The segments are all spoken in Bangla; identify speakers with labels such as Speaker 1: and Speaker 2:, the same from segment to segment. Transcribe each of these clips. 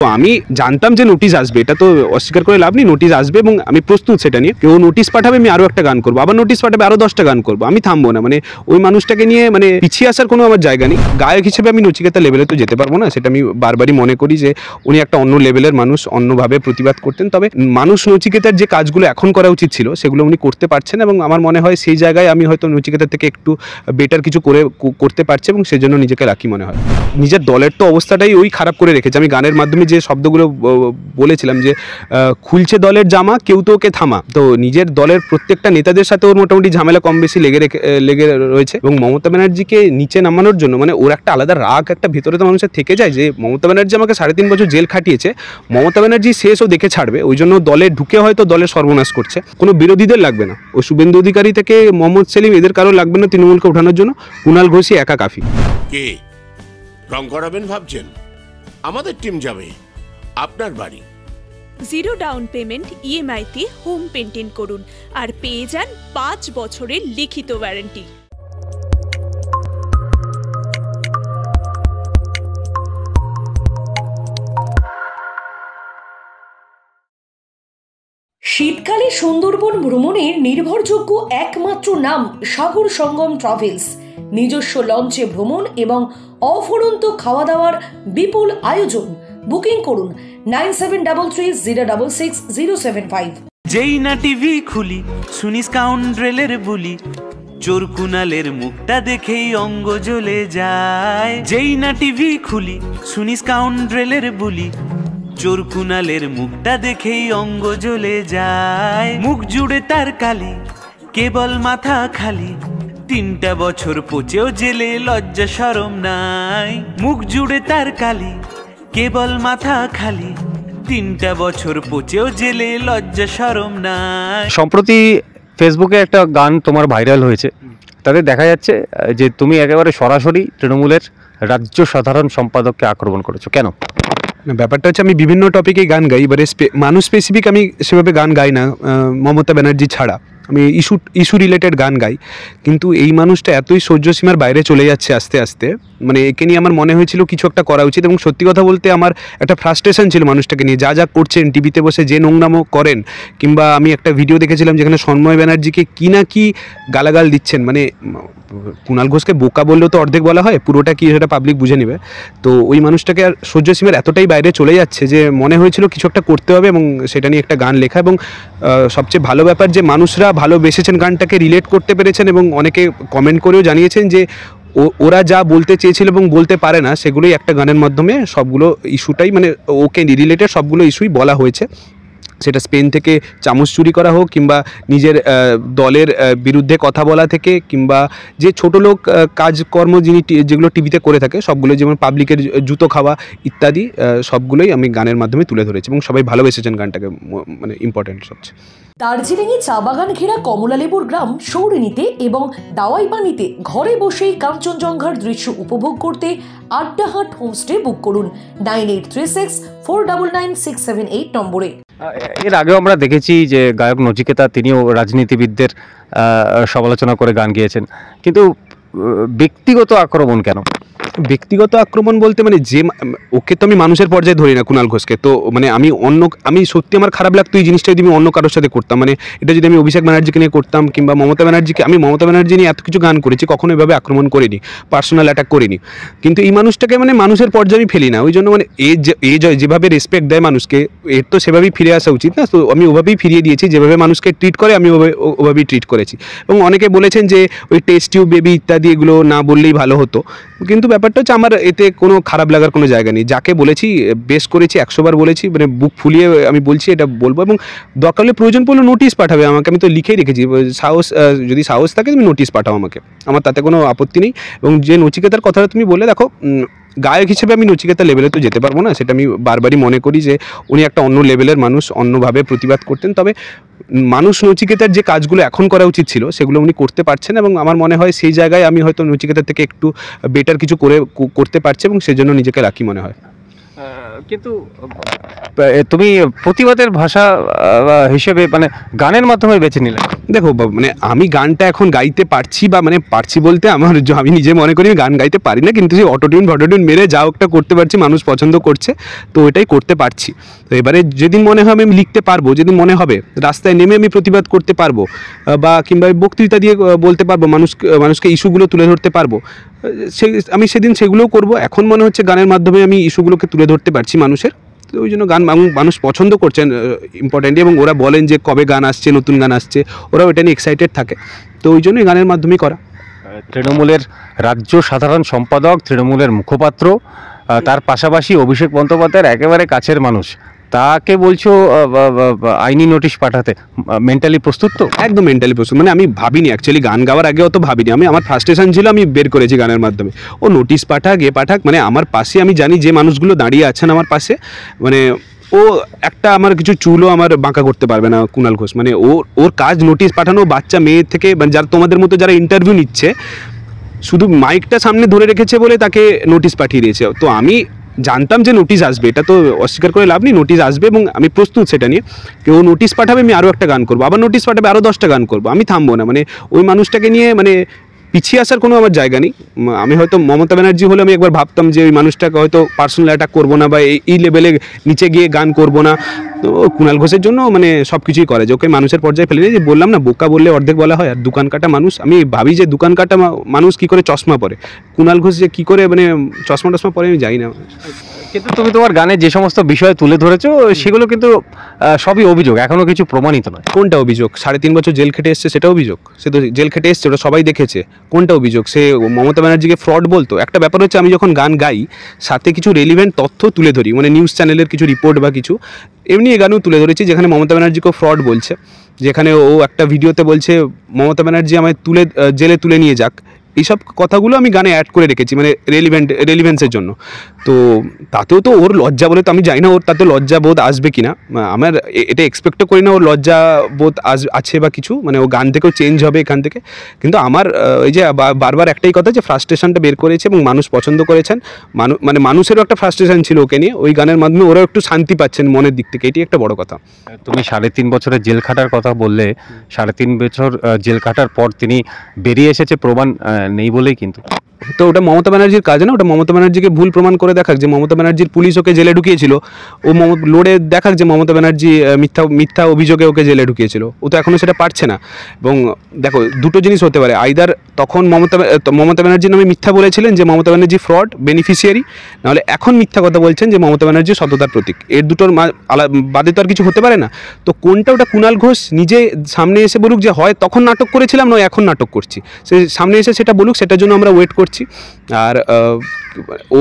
Speaker 1: তো আমি জানতাম যে নোটিশ আসবে, এটা তো অস্বীকার করে লাভ নেই, নোটিশ আসবে এবং আমি প্রস্তুত সেটা নিয়ে। কেউ নোটিশ পাঠাবে, আমি আরও একটা গান করবো, আবার নোটিশ পাঠাবে আরও 10টা গান করবো, আমি থামবো না। মানে ওই মানুষটাকে নিয়ে মানে পিছিয়ে আসার কোনো আমার জায়গা নেই। গায়ক হিসেবে আমি নচিকেতা লেভেলে তো যেতে পারবো না, সেটা আমি বারবারই মনে করি যে উনি একটা অন্য লেভেলের মানুষ, অন্যভাবে প্রতিবাদ করতেন। তবে মানুষ নচিকেতার যে কাজগুলো এখন করা উচিত ছিল সেগুলো উনি করতে পারছেন এবং আমার মনে হয় সেই জায়গায় আমি হয়তো নচিকেতার থেকে একটু বেটার কিছু করতে পারছি এবং সেজন্য নিজেকে লাকি মনে হয়। নিজের দলের তো অবস্থাটাই ওই খারাপ করে রেখেছে। আমি গানের মাধ্যমে যে শব্দগুলো বলেছিলাম যে খুলছে দলের জামা কেউ তো ওকে থামা, তো নিজের দলের প্রত্যেকটা নেতাদের সাথে ওর মোটামুটি ঝামেলা কম বেশি লেগে রয়েছে এবং মমতা ব্যানার্জিকে নিচে নামানোর জন্য মানে ওর একটা আলাদা রাগ একটা ভেতরে তো মানুষের থেকে যায় যে মমতা ব্যানার্জি আমাকে 3.5 বছর জেল খাটিয়েছে, মমতা ব্যানার্জি শেষও দেখে ছাড়বে, ওই জন্য দলে ঢুকে হয়তো দলের সর্বনাশ করছে। কোনো বিরোধীদের লাগবে না, ও শুভেন্দু অধিকারী থেকে মোহাম্মদ সেলিম এদের কারো লাগবে না তৃণমূলকে ওঠানোর জন্য, কুণাল ঘোষই একা কাফি।
Speaker 2: কে রং করাবেন ভাবছেন? আমাদের টিম যাবে আপনার বাড়ি।
Speaker 3: জিরো ডাউন পেমেন্ট ইএমআইতে হোম পেইন্টিং করুন আর পেয়ে যান 5 বছরের লিখিত ওয়ারেন্টি।
Speaker 4: শীতকালে সুন্দরবন ভ্রমণের নির্ভরযোগ্য একমাত্র নাম সাগর সঙ্গম ট্রাভেলস। নিজস্ব লঞ্চে ভ্রমণ এবং অফুরন্ত খাওয়া দাওয়ার বিপুল আয়োজন। বুকিং করুন 9733066075।
Speaker 5: যেই না টিভি খুলি শুনি স্কাউন্ড্রেলের বুলি, চোর কুনালের মুখটা দেখেই অঙ্গ জ্বলে যায়। যেই না টিভি খুলি শুনি স্কাউন্ড্রেলের বুলি, চোর কুনালের মুখটা দেখেই অঙ্গ জ্বলে যায়। মুখ জুড়ে তার কালি, কেবল মাথা খালি, 3টা বছর পচেও জেলে লজ্জা শরম নাই। মুখ জুড়ে তার কালি, কেবল মাথা খালি, 3টা বছর পচেও জেলে লজ্জা শরম নাই।
Speaker 6: সম্প্রতি ফেসবুকে একটা গান তোমার ভাইরাল হয়েছে, তাতে দেখা যাচ্ছে যে তুমি একেবারে সরাসরি তৃণমূলের রাজ্য সাধারণ সম্পাদককে আক্রমণ করেছো, কেন?
Speaker 1: না, ব্যাপারটা হচ্ছে আমি বিভিন্ন টপিকে গান গাই, এবারে মানুষ স্পেসিফিক আমি সেভাবে গান গাই না, মমতা ব্যানার্জি ছাড়া আমি ইস্যু রিলেটেড গান গাই। কিন্তু এই মানুষটা এতই সহ্যসীমার বাইরে চলে যাচ্ছে আস্তে আস্তে, মানে একে নিয়ে আমার মনে হয়েছিল কিছু একটা করা উচিত এবং সত্যি কথা বলতে আমার একটা ফ্রাস্ট্রেশন ছিল মানুষটাকে নিয়ে, যা যা করছেন টিভিতে বসে যে নোংরামো করেন, কিংবা আমি একটা ভিডিও দেখেছিলাম যেখানে সন্ময় ব্যানার্জিকে কি না কি গালাগাল দিচ্ছেন, মানে কুণাল ঘোষকে বোকা বললেও তো অর্ধেক বলা হয়, পুরোটা কি সেটা পাবলিক বুঝে নেবে। তো ওই মানুষটাকে আর সহ্যসীমার এতটাই বাইরে চলে যাচ্ছে যে মনে হয়েছিল কিছু একটা করতে হবে এবং সেটা নিয়ে একটা গান লেখা। এবং সবচেয়ে ভালো ব্যাপার যে মানুষরা ভালোবেসেছেন, গানটাকে রিলেট করতে পেরেছেন এবং অনেকে কমেন্ট করেও জানিয়েছেন যে ওরা যা বলতে চেয়েছিল এবং বলতে পারে না সেগুলোই একটা গানের মাধ্যমে সবগুলো ইস্যুটাই মানে ওকে রিলেটেড সবগুলো ইস্যুই বলা হয়েছে। সেটা স্পেন থেকে চামচ চুরি করা হোক, কিংবা নিজের দলের বিরুদ্ধে কথা বলা থেকে, কিংবা যে ছোটো লোক কাজকর্ম যেগুলো টিভিতে করে থাকে সবগুলো, যেমন পাবলিকের জুতো খাওয়া ইত্যাদি, সবগুলোই আমি গানের মাধ্যমে তুলে ধরেছি এবং সবাই ভালোবেসেছেন গানটাকে, মানে ইম্পর্টেন্ট সবচেয়ে।
Speaker 4: দার্জিলিংয়ে চা বাগান ঘেরা কমলালেবুর গ্রাম সৌরিনীতে এবং দাওয়াইবানিতে ঘরে বসেই কাঞ্চনজঙ্ঘার দৃশ্য উপভোগ করতে আড্ডাহাট হোমস্টে বুক করুন 9836499678 নম্বরে।
Speaker 6: এর আগেও আমরা দেখেছি যে গায়ক নচিকেতা তিনিও রাজনীতিবিদদের সমালোচনা করে গান গেয়েছেন, কিন্তু ব্যক্তিগত আক্রমণ কেন?
Speaker 1: ব্যক্তিগত আক্রমণ বলতে মানে যে ওকে তো আমি মানুষের পর্যায়ে ধরি না, কুণাল ঘোষকে, তো মানে আমি সত্যি আমার খারাপ লাগতো এই জিনিসটা যদি আমি অন্য কারোর সাথে করতাম, মানে এটা যদি আমি অভিষেক ব্যানার্জিকে নিয়ে করতাম কিংবা মমতা ব্যানার্জিকে, আমি মমতা ব্যানার্জি নিয়ে এত কিছু গান করেছি, কখনো এভাবে আক্রমণ করিনি, পার্সোনাল অ্যাটাক করিনি, কিন্তু এই মানুষটাকে মানে মানুষের পর্যায়ে আমি ফেলি না, ওই জন্য মানে যেভাবে রেসপেক্ট দেয় মানুষকে, এর তো সেভাবেই ফিরে আসা উচিত না, তো আমি ওভাবেই ফিরিয়ে দিয়েছি, যেভাবে মানুষকে ট্রিট করে আমি ওভাবেই ট্রিট করেছি। এবং অনেকে বলেছেন যে ওই টেস্ট টিউব বেবি ইত্যাদি এগুলো না বললেই ভালো হতো, কিন্তু ব্যাপারটা হচ্ছে আমার এতে কোনো খারাপ লাগার কোনো জায়গা নেই, যাকে বলেছি বেশ করেছি, 100 বার বলেছি, মানে বুক ফুলিয়ে আমি বলছি এটা বলবো, এবং দরকার হলে প্রয়োজন পড়লে নোটিশ পাঠাবে আমাকে, আমি তো লিখেই রেখেছি, যদি সাহস থাকে তুমি নোটিশ পাঠাও আমাকে, আমার তাতে কোনো আপত্তি নেই। এবং যে নচিকেতার কথাটা তুমি বলে, দেখো গায়ক হিসেবে আমি নচিকেতা লেভেলে তো যেতে পারবো না, সেটা আমি বারবারই মনে করি যে উনি একটা অন্য লেভেলের মানুষ, অন্যভাবে প্রতিবাদ করতেন। তবে মানুষ নচিকেতার যে কাজগুলো এখন করা উচিত ছিল সেগুলো উনি করতে পারছেন এবং আমার মনে হয় সেই জায়গায় আমি হয়তো নচিকেতার থেকে একটু বেটার কিছু করতে পারছি এবং সেজন্য নিজেকে লাকি মনে হয়।
Speaker 6: কিন্তু তুমি প্রতিবাদের ভাষা হিসেবে মানে গানের মাধ্যমে বেছে নিলে?
Speaker 1: দেখো মানে আমি গানটা এখন গাইতে পারছি, বা মানে পারছি বলতে আমি নিজে মনে করি আমি গান গাইতে পারি না, কিন্তু সেই অটোটিউন মেরে যাও একটা করতে পারছি, মানুষ পছন্দ করছে, তো ওইটাই করতে পারছি। তো এবারে যেদিন মনে হবে আমি লিখতে পারবো, যেদিন মনে হবে রাস্তায় নেমে আমি প্রতিবাদ করতে পারবো, বা কিংবা বক্তৃতা দিয়ে বলতে পারবো, মানুষকে ইস্যুগুলো তুলে ধরতে পারবো, আমি সেদিন সেগুলোও করব। এখন মনে হচ্ছে গানের মাধ্যমে আমি ইস্যুগুলোকে তুলে ধরতে পারছি মানুষের, তো ওই জন্য গান মানুষ পছন্দ করছেন ইম্পর্টেন্টলি, এবং ওরা বলেন যে কবে গান আসছে, নতুন গান আসছে, ওরা ওইটা নিয়ে এক্সাইটেড থাকে, তো ওই জন্যই গানের মাধ্যমেই করা।
Speaker 6: তৃণমূলের রাজ্য সাধারণ সম্পাদক, তৃণমূলের মুখপাত্র, তার পাশাপাশি অভিষেক বন্দ্যোপাধ্যায়ের একেবারে কাছের মানুষ, তাকে বলছো আইনি নোটিশ পাঠাতে, মেন্টালি প্রস্তুত তো?
Speaker 1: একদম মেন্টালি প্রস্তুত, মানে আমি ভাবিনি অ্যাকচুয়ালি, গান গাওয়ার আগে অত ভাবিনি আমি, আমার ফ্রাস্ট্রেশন ছিল, আমি বের করেছি গানের মাধ্যমে। ও নোটিশ পাঠাক পাঠাক, মানে আমার পাশে আমি জানি যে মানুষগুলো দাঁড়িয়ে আছেন আমার পাশে, মানে ও একটা আমার কিছু চুলও আমার বাঁকা করতে পারবে না কুণাল ঘোষ, মানে ওর কাজ নোটিশ পাঠানো, বাচ্চা মেয়ে থেকে, মানে যারা তোমাদের মতো যারা ইন্টারভিউ নিচ্ছে, শুধু মাইকটা সামনে ধরে রেখেছে বলে তাকে নোটিশ পাঠিয়ে দিয়েছে। তো আমি জানতাম যে নোটিশ আসবে, এটা তো অস্বীকার করে লাভ নেই, নোটিশ আসবে, এবং আমি প্রস্তুত সেটা নিয়ে। কেউ নোটিশ পাঠাবে, আমি আরও একটা গান করবো, আবার নোটিশ পাঠাবে, আরও 10টা গান করবো, আমি থামবো না। মানে ওই মানুষটাকে নিয়ে মানে পিছিয়ে আসার কোনো আমার জায়গা নেই। আমি হয়তো মমতা ব্যানার্জি হলে আমি একবার ভাবতাম যে ওই মানুষটাকে হয়তো পার্সোনাল অ্যাটাক করবো না, বা এই লেভেলে নিচে গিয়ে গান করবো না। তো কুণাল ঘোষের জন্য মানে সব কিছুই করে, যে ওকে মানুষের পর্যায়ে ফেলে যে বললাম না, বোকা বললে অর্ধেক বলা হয়। আর দোকান কাটা মানুষ, আমি ভাবি যে দোকান কাটা মানুষ কী করে চশমা পরে, কুণাল ঘোষ যে কী করে মানে চশমা পরে আমি যাই না।
Speaker 6: কিন্তু তুমি তোমার গানে যে সমস্ত বিষয় তুলে ধরেছো সেগুলো কিন্তু সবই অভিযোগ, এখনো কিছু প্রমাণিত নয়।
Speaker 1: কোনটা অভিযোগ? 3.5 বছর জেল খেটে এসছে, সেটা অভিযোগ? সে তো জেল খেটে এসছে, ওটা সবাই দেখেছে। কোনটা অভিযোগ? সে মমতা ব্যানার্জিকে ফ্রড বলতো? একটা ব্যাপার হচ্ছে, আমি যখন গান গাই সাথে কিছু রেলিভেন্ট তথ্য তুলে ধরি, মানে নিউজ চ্যানেলের কিছু রিপোর্ট বা কিছু, এমনি এ গানেও তুলে ধরেছি, যেখানে মমতা ব্যানার্জিকেও ফ্রড বলছে, যেখানে ও একটা ভিডিওতে বলছে মমতা ব্যানার্জি আমায় জেলে তুলে নিয়ে যাক। এইসব কথাগুলো আমি গানে অ্যাড করে রেখেছি, মানে রেলিভেন্সের জন্য। তো তাতেও তো ওর লজ্জা বলে, তো আমি জানি না ওর তাতে লজ্জা বোধ আসবে কি না, আমার এটা এক্সপেক্টও করি না ওর লজ্জা বোধ আছে বা কিছু, মানে ও গান থেকেও চেঞ্জ হবে এখান থেকে। কিন্তু আমার ওই যে বারবার একটাই কথা, যে ফ্রাস্ট্রেশনটা বের করেছে এবং মানুষ পছন্দ করেছেন, মানে মানুষেরও একটা ফ্রাস্ট্রেশন ছিল ওকে নিয়ে, ওই গানের মাধ্যমে ওরাও একটু শান্তি পাচ্ছেন মনের দিক থেকে, এটি একটা বড় কথা।
Speaker 6: তুমি 3.5 বছরের জেল খাটার কথা বললে, 3.5 বছর জেল খাটার পর তিনি বেরিয়ে এসেছে, প্রমাণ নেই বলেই কিন্তু।
Speaker 1: তো ওটা মমতা ব্যানার্জির কাজ না, ওটা মমতা ব্যানার্জিকে ভুল প্রমাণ করে দেখাক, যে মমতা ব্যানার্জির পুলিশ ওকে জেলে ঢুকিয়েছিল, ও লোডে দেখাক যে মমতা ব্যানার্জি মিথ্যা অভিযোগে ওকে জেলে ঢুকিয়েছিল। ও তো এখনও সেটা পারছে না। এবং দেখো, দুটো জিনিস হতে পারে, আইদার তখন মমতা ব্যানার্জির নামে মিথ্যা বলেছিলেন যে মমতা ব্যানার্জি ফ্রড বেনিফিশিয়ারি, নাহলে এখন মিথ্যা কথা বলছেন যে মমতা ব্যানার্জি সততার প্রতীক। এর দুটোর বাদে তো আর কিছু হতে পারে না। তো কোনটা, ওটা কুণাল ঘোষ নিজে সামনে এসে বলুক, যে হয় তখন নাটক করেছিলাম, নয় এখন নাটক করছি, সে সামনে এসে সেটা বলুক, সেটার জন্য আমরা ওয়েট করছি। আর ও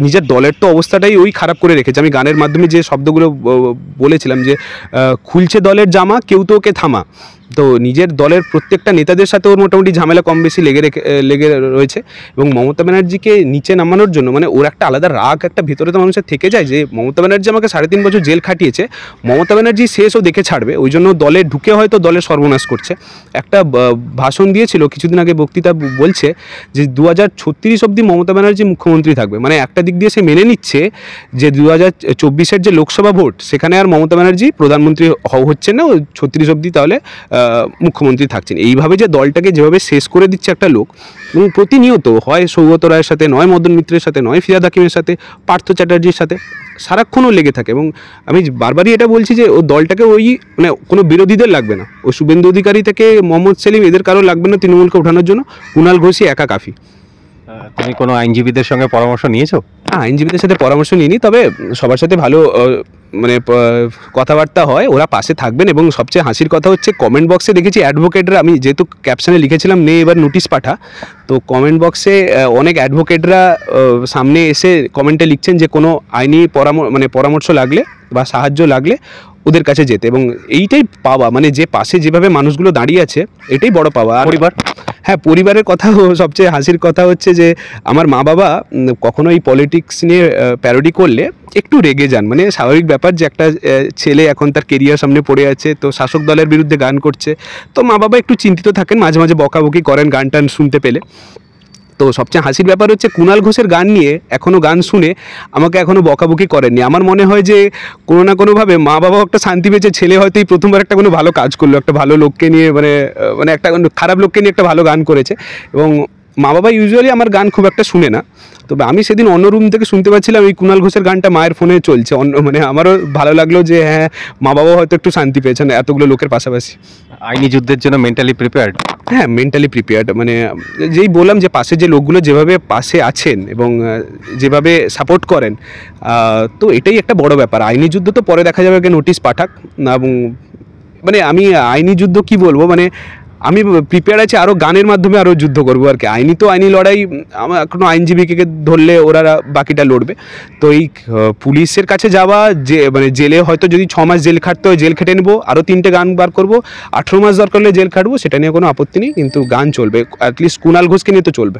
Speaker 1: নিজের দলের তো অবস্থাটাই ওই খারাপ করে রেখেছে। আমি গানের মাধ্যমে যে শব্দগুলো বলেছিলাম, যে খুলছে দলের জামা, কেউ তো ওকে থামা, তো নিজের দলের প্রত্যেকটা নেতাদের সাথে ওর মোটামুটি ঝামেলা কম বেশি লেগে রয়েছে। এবং মমতা ব্যানার্জিকে নিচে নামানোর জন্য, মানে ওর একটা আলাদা রাগ একটা ভেতরে তো মানুষের থেকে যায়, যে মমতা ব্যানার্জি আমাকে 3.5 বছর জেল খাটিয়েছে, মমতা ব্যানার্জি শেষও দেখে ছাড়বে, ওই জন্য দলে ঢুকে হয়তো দলের সর্বনাশ করছে। একটা ভাষণ দিয়েছিল কিছুদিন আগে, বক্তৃতা বলছে যে 2036 অবধি মমতা ব্যানার্জি মুখ্যমন্ত্রী থাকবে। মানে একটা দিক দিয়ে সে মেনে নিচ্ছে যে 2024-এর যে লোকসভা ভোট, সেখানে আর মমতা ব্যানার্জি প্রধানমন্ত্রী হচ্ছেন না, ও 36 অবধি তাহলে মুখ্যমন্ত্রী থাকছেন। এইভাবে যে দলটাকে যেভাবে শেষ করে দিচ্ছে একটা লোক, এবং প্রতিনিয়ত হয় সৌগত রায়ের সাথে, নয় মদন মিত্রের সাথে, নয় ফিরাদ হাকিমের সাথে, পার্থ চ্যাটার্জির সাথে সারাক্ষণও লেগে থাকে। এবং আমি বারবারই এটা বলছি যে ও দলটাকে ওই মানে কোনো বিরোধীদের লাগবে না, ও শুভেন্দু অধিকারী থেকে মোহাম্মদ সেলিম এদের কারো লাগবে না তৃণমূলকে ওঠানোর জন্য, কুণাল ঘোষই একা কাফি।
Speaker 6: তুমি কোনো আইনজীবীদের সঙ্গে পরামর্শ নিয়েছো?
Speaker 1: হ্যাঁ, আইনজীবীদের সাথে পরামর্শ নিইনি, তবে সবার সাথে ভালো মানে কথাবার্তা হয়, ওরা পাশে থাকবেন। এবং সবচেয়ে হাসির কথা হচ্ছে, কমেন্ট বক্সে দেখেছি অ্যাডভোকেটরা, আমি যেহেতু ক্যাপশনে লিখেছিলাম নে এবার নোটিশ পাঠা, তো কমেন্ট বক্সে অনেক অ্যাডভোকেটরা সামনে এসে কমেন্টে লিখছেন যে কোনো আইনি পরামর্শ লাগলে বা সাহায্য লাগলে ওদের কাছে যেতে। এবং এইটাই পাওয়া, মানে যে পাশে যেভাবে মানুষগুলো দাঁড়িয়ে আছে, এটাই বড় পাওয়া। আর
Speaker 6: পরিবার,
Speaker 1: হ্যাঁ, পরিবারের কথা সবচেয়ে হাসির কথা হচ্ছে যে আমার মা বাবা কখনো এই পলিটিক্স নিয়ে প্যারোডি করলে একটু রেগে যান। মানে স্বাভাবিক ব্যাপার যে একটা ছেলে এখন তার কেরিয়ার সামনে পড়ে আছে, তো শাসক দলের বিরুদ্ধে গান করছে, তো মা বাবা একটু চিন্তিত থাকেন, মাঝে মাঝে বকাবকি করেন গান টান শুনতে পেলে। তো সবচেয়ে হাসির ব্যাপার হচ্ছে কুণাল ঘোষের গান নিয়ে এখনও গান শুনে আমাকে এখনও বকাবকি করেননি। আমার মনে হয় যে কোনো না কোনোভাবে মা বাবাও একটা শান্তি পেয়েছে, ছেলে হয়তো এই প্রথমবার একটা কোনো ভালো কাজ করলো, একটা ভালো লোককে নিয়ে মানে একটা খারাপ লোককে নিয়ে একটা ভালো গান করেছে। এবং মা বাবা ইউজুয়ালি আমার গান খুব একটা শুনে না, তবে আমি সেদিন অন্য রুম থেকে শুনতে পাচ্ছিলাম এই কুণাল ঘোষের গানটা মায়ের ফোনে চলছে, মানে আমারও ভালো লাগলো যে হ্যাঁ মা বাবাও হয়তো একটু শান্তি পেয়েছেন এতগুলো লোকের পাশাপাশি।
Speaker 6: আইনি যুদ্ধের জন্য মেন্টালি প্রিপেয়ার্ড?
Speaker 1: হ্যাঁ, মেন্টালি প্রিপেয়ার্ড। মানে যেই বললাম যে পাশে যে লোকগুলো যেভাবে পাশে আছেন এবং যেভাবে সাপোর্ট করেন, তো এটাই একটা বড় ব্যাপার। আইনি যুদ্ধ তো পরে দেখা যাবে, নোটিশ পাঠাক না। এবং মানে আমি আইনি যুদ্ধ কি বলবো, মানে আমি প্রিপেয়ার আছি আরও গানের মাধ্যমে আরও যুদ্ধ করবো আর কি। আইনি তো আইনি লড়াই, আমার কোনো আইনজীবীকে ধরলে ওরা বাকিটা লড়বে। তো এই পুলিশের কাছে যাওয়া, যে মানে জেলে হয়তো যদি 6 মাস জেল খাটতে হয় জেল খেটে নেবো, আরও 3টে গান বার করবো, 18 মাস দরকার হলে জেল খাটবো, সেটা নিয়ে কোনো আপত্তি নেই, কিন্তু গান চলবে। অ্যাটলিস্ট কুণাল ঘোষকে নিয়ে তো চলবে।